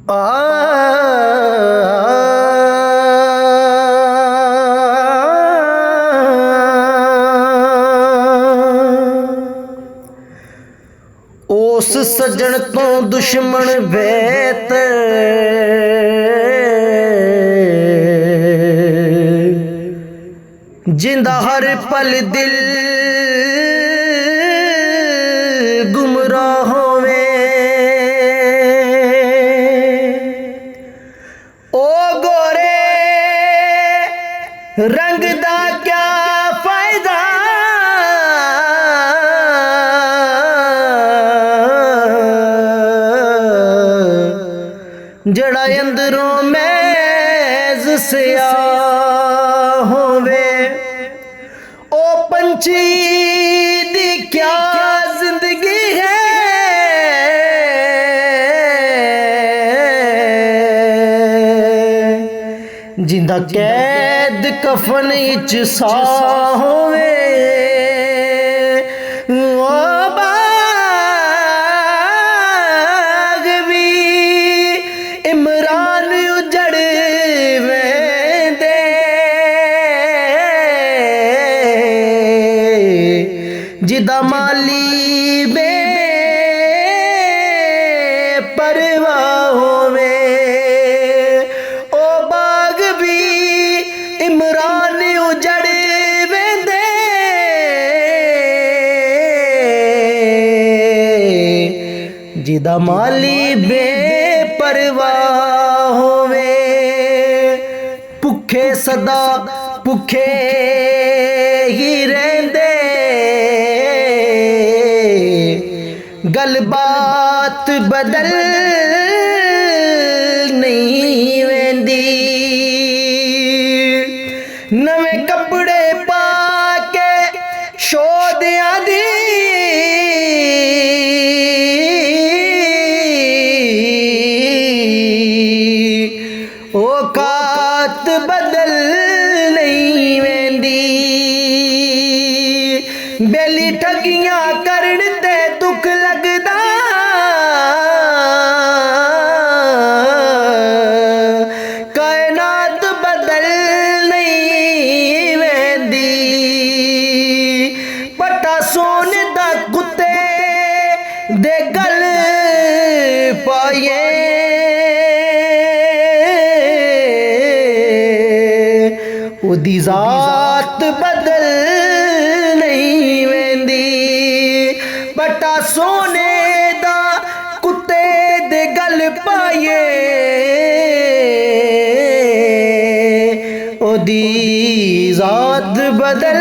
उस सजन तो दुश्मन बेत जिंदा हर पल दिल गुमराह होवे। ओ गोरे रंग दा क्या फायदा जड़ा अंदरों मैज़ स्याह होवे। ओ पंछी दी क्या जिंदगी है जिंदा कैद कफन इच सा होवे। इमरान उजड़ वेंदे जिदा माली बेपरवाह होवे। ओ बाग भी इमरान उजड़ वेंदे जिदा माली बेपरवाह होवे। भुखे सदा भुखे ही रहंदे गलबात बदल नहीं वेंदी। नवे कपड़े पाके शोदियां दी औकात बदल नहीं वेंदी। बेली ठगियां करन ते दुख लगदा कायनात बदल नहीं वेंदी। पट्टा सोने दा कुत्ते दे गल पाए ओदी जात बदल नहीं वेंदी। पट्टा सोने दा कुत्ते दे गल पाए ओदी जात बदल